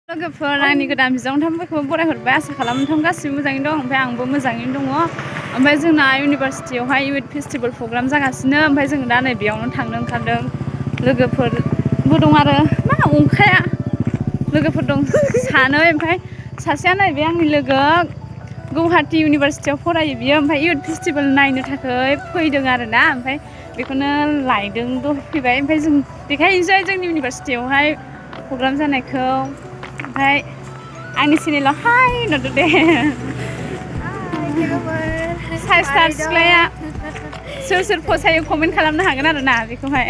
लोगोफोर आंनि गोदान बिजावथामफोरखौ बरायहरबाय आसा खालामो नोंथां गासिबो मोजाङैनो दं ओमफ्राय आंबो मोजाङैनो दङ ओमफ्राय जोंना इउनिभारसिटियावहाय इउथ फेस्टिभेल प्रग्राम जागासिनो ओमफ्राय जों दा नै बेयावनो थांनो ओंखारदों लोगोफोरबो दं आरो मा अंखाया लोगोफोर दं सानै ओमफ्राय सासेया नैबे आंनि लोगो गुवाहाटी इउनिभारसिटियाव फरायो बियो ओमफ्राय इउथ फेस्टिभेल नायनो थाखाय फैदों आरोना ओमफ्राय बेखौनो लायदों फैबाय ओमफ्राय जों देखायनोसै जोंनि इउनिभारसिटियावहाय प्रग्राम जानायखौ ओमफ्राय आंनि चेनेलाव हाय नुदो दे साइ स्टार सिख्लाया सोर सोर फसायो कमेन्ट खालामनो हागोन आरो ना बेखौहाय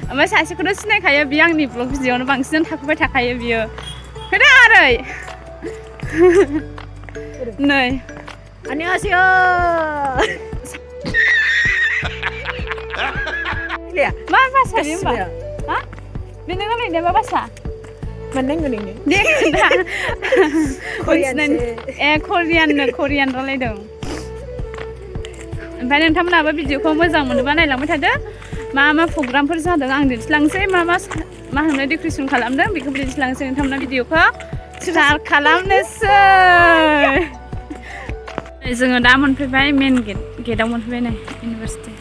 ओमफ्राय सासेखौथ' सिनायखायो बियो आंनि ब्लग भिडिअ'आवनो बांसिन थाफैबाय थाखायो बियो फैदो आरै नै 안녕하세요. मा भाषा बे होमबा हा बे नों रायलायनाया मा भाषा 만난거는요? दे खोन्था करियान रायलायदों ओमफ्राय नोंथांमोनाबो भिडिअखौ मोजां मोनोबा नायलांबाय थादो मा मा प्रग्रामफोर जादों आं दिन्थिलांसै मा होनो डेक'रेसन खालामदों बेखौबो दिन्थिलांसै नोंथांमोना भिडिअखौ स्टार्ट खालामनोसै जोङो दा मोनफैबाय मेन गेटआव मोनफैबाय नै इउनिभारसिटि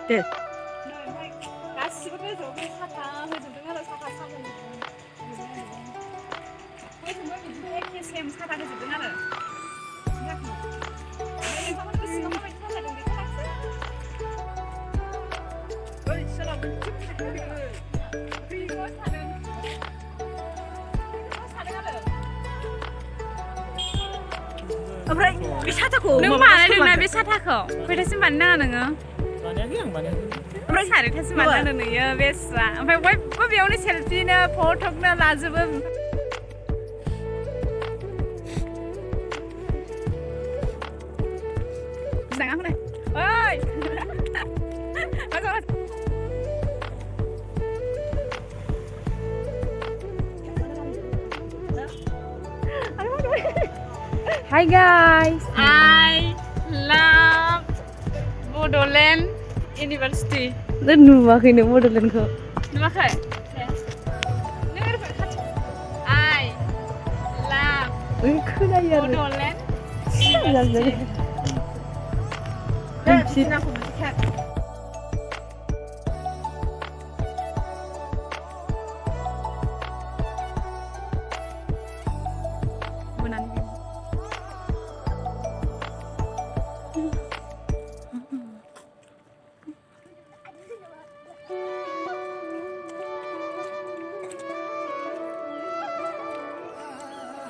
네. 가시고 저기 사다 해주던 거로 사다 사먹는 그래서 뭐 이제 액기쌤 사다 해주던 거를 ओमफ्राय बे साथाखौ नों बानायदोंना बे साथाखौ खयथासिम बानायनाङा नोङो बानायाखै आं बानायाखै ओमफ्राय सारिथासिम बानायनानै नुयो बेस्रा ओमफ्राय बयबो बेयावनो सेल्फिनो फटकनो लाजोबो जाङा हनै ओइ Hi guys. I love Bodoland University. Nggak nuwakin nih Bodolandku. Nuwakai? I love Bodoland University. aku bersikat.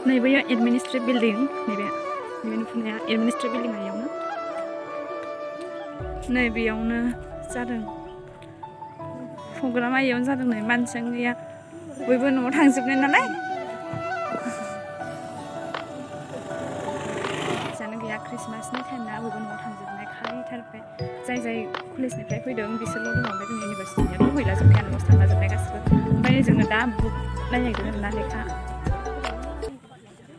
Nah, ibu ya administrative building, nih be, ini punya administrative building aja na. Nah, बेयावनो जादों प्रग्रामा बेयावनो जादों नै मानसियानो गैया बयबो न'आव थांजोबनाय नालाय जानो गैया क्रिसमासनि टाइम ना बयबो न'आव थांजोबनाय खालिथारबाय जाय कलेजनिफ्राय फैदों बिसोरल' दङ ओमफ्राय जोंनि इउनिभारसिटिनियाथ' फैला जोबखायानो लस थांला जोबनाय गासिबो ओमफ्राय जोङो दा बुक नायनायदों आरोना लेखा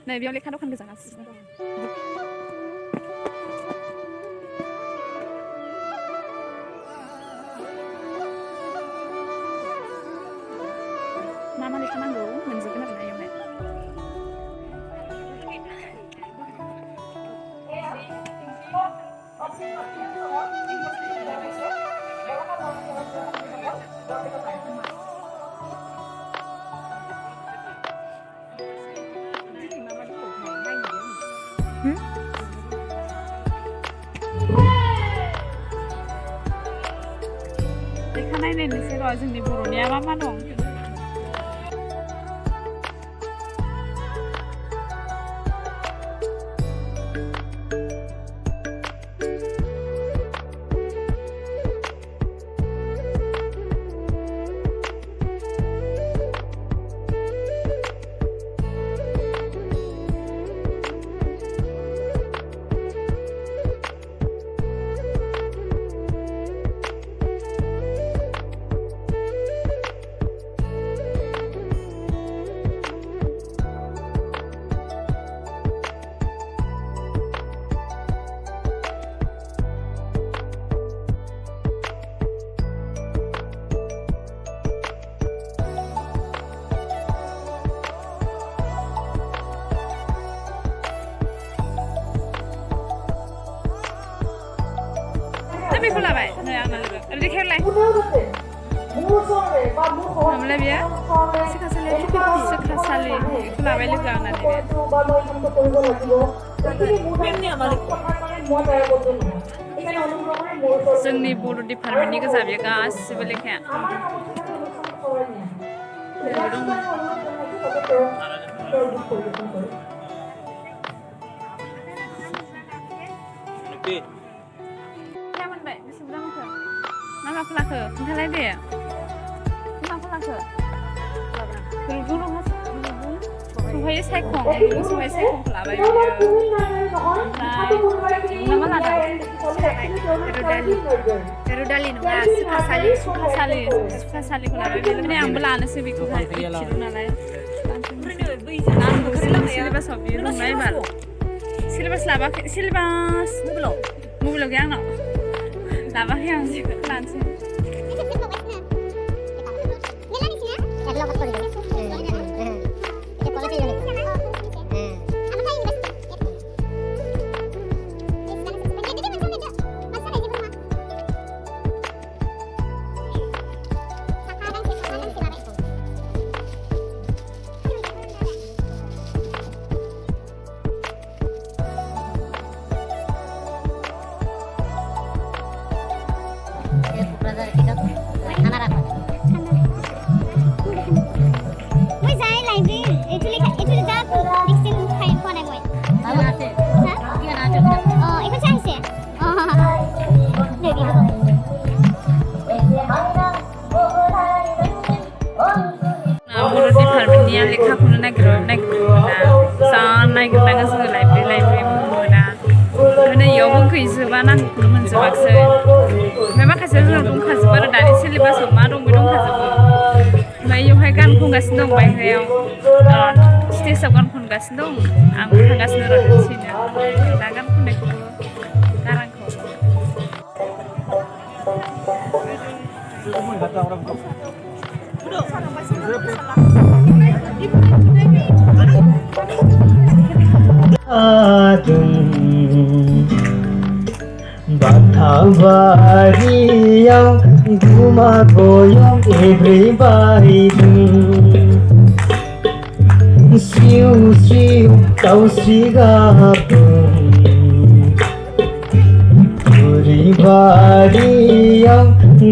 नै बेयाव लेखा दखान गोजागासिनो मा लेखा नांगौ मोनजोबगोन आरोना बेयावहाय लेखा नायनायनोसै र' जोंनि बर'निया मा दं बेखौ लाबाय नै आंना लोगो देखायलाय मामोनलाय बेयो सोखासालि बेखौ लाबाय लोगो आंना नैबे जोंनि बड' डिपार्टमेन्टनि गोजा बेयो गासिबो लेखाया मोनबाय बेसे बुरजा मोनखो मा माखौ लाखो खोन्थालाय दे माखौ लाखो सहाय सायखं सहाय सायखंखौ लाबाय बियो ओमफ्राय मा लादों रुदालि नङा सुखासालिखौ लाबाय बे माने आंबो लानोसै बेखौहाय मिथिदों नालाय नांगौ सिलेबासाव बियो दंना एबार सिलेबास लाबाखै सिलेबास मबाइलाव गैया आंनाव लाबाखै आं जेखौ लानोसै डिपार्टमेन्टनिया लेखाखौनो नागिरदोंमोन जा नागिरनांगौ जोङो लाइब्रेरि मोना ओंखायनो इयावबो गैजोबा नांगौखौनो मोनजोबाखिसै ओमफ्राय माखासे जोंनाव दंखाजोबो आरो दानि सिलेबासाव मा दं बे दंखाजोबो ओमफ्राय इयावहाय गान खनगासिनो दं बायह्रायाव स्टेजाव गान खनगासिनो दं आंबो थांगासिनो र' दिन्थिनो दा गान खननायखौबो गारांखौ Batavariyaw gumagoyong everybody Siu siu tau sigapun Everybody-yaw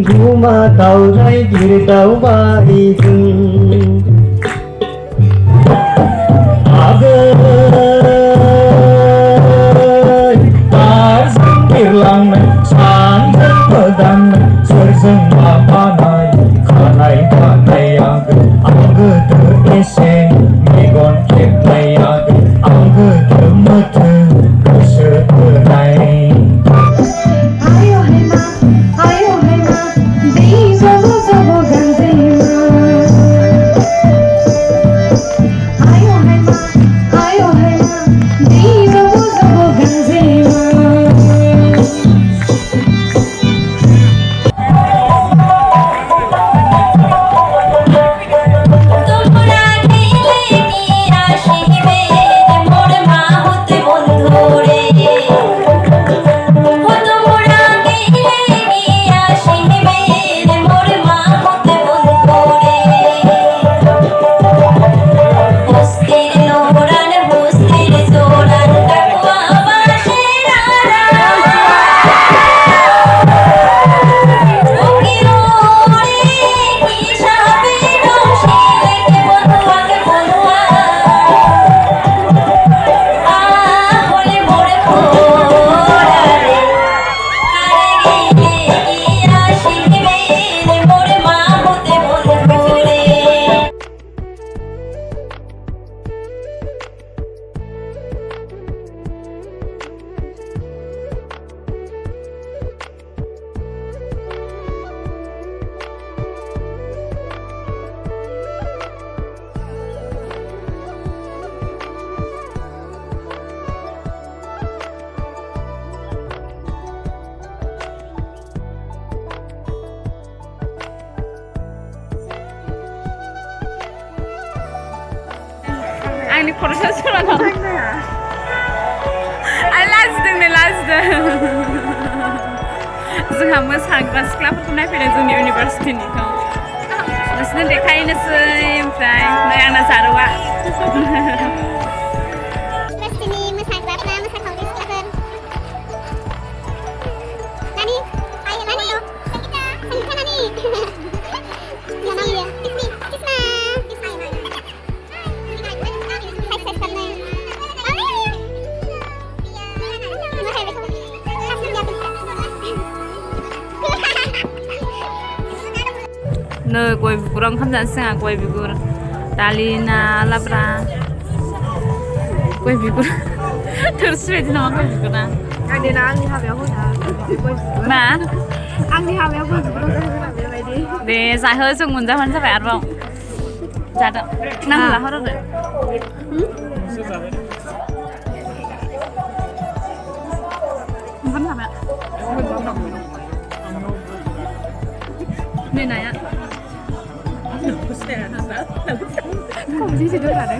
gumataw ray dirtaw baidun आंनि खर'सा सोलाना आं लाजिदों नै लाजिदों जोंहा मोसाग्रा सिख्लाफोरखौ नायफैदों जोंनि इउनिभारसिटिनिखौ नोंसोरनो देखायनोसै ओमफ्राय नै आंना जारौआ इउनिभारसिटिनि मोसाग्राफ्रा मोसाखावरि सिख्लाफोर नानि हाय नानि संगिता नानि नै गय बिगुराव ओंखाम जानोसै जोंहा गय बिगुर दालि ना लाब्रा गय बिगुर थोरसि बायदि नामा गय बिगुरा आंनि हाबायाव होना मा आंनि हाबायाव गय बिगुराव होना बेबायदि दे जाहो जों मोनजाबानो जाबाय आरोबाव जादो नांगौ लाहर आरो ओंखाम जाबाय नै नाया Kok di situ ada?